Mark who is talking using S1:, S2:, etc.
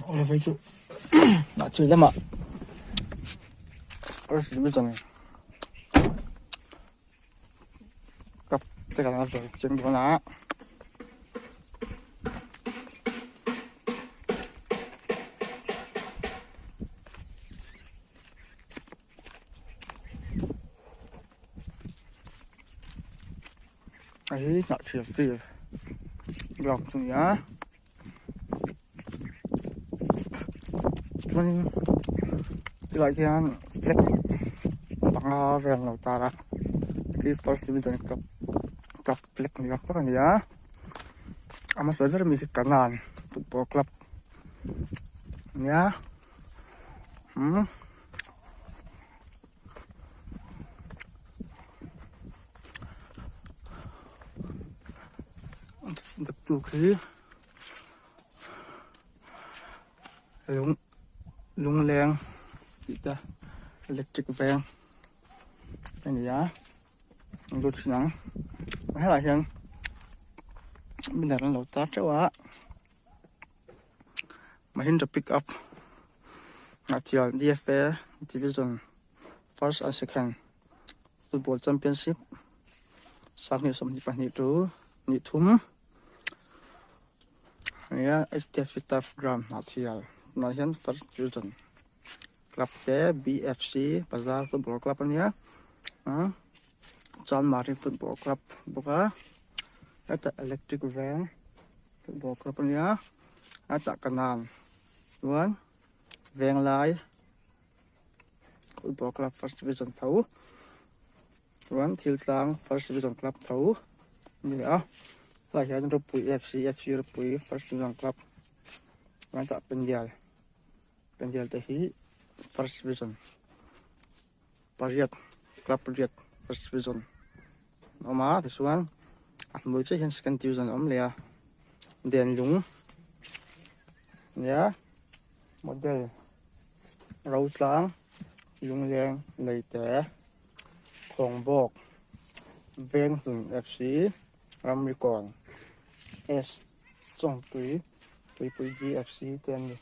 S1: Olha, vai tu. Đã chơi lắm ạ. First division. Cặp tất cả là rồi trên con lá. Ấy nhặt chìa phi. Lọc xuống nhá. Mình lại thì anh flex bằng về đầu ta ra. Cái first division cặp flex này các bạn nhá. Ama sadar mi kanan football club. Nhá. Được chủ khí lung leng kita electric van cái này á rút nắng hay là hiện bên này là lẩu tát cháu á mà hiện pick up National DFA Division First and Second Football Championship sáng ngày sớm đi bán nhị thúng ya HTF Staff Gram National First Division Club te BFC Bazaar Football Club nya John Martin Football Club buka ada Electric Van Football Club nya ada Kanan Luan Veng Lai Football Club First Division thấu Luan Thiel Tlang First Division Club thấu như vậy là hiện Rupui FC Rupui First Division Club Luan tak Penjal Tehi First Division Pariat Club Pariat First Division Oma thì xuống mới chơi hiện Second Division lìa đèn lúng nhá model râu trắng lung leng lầy té khổng bọc ven hùng FC Ramricon S trong túi GFC tên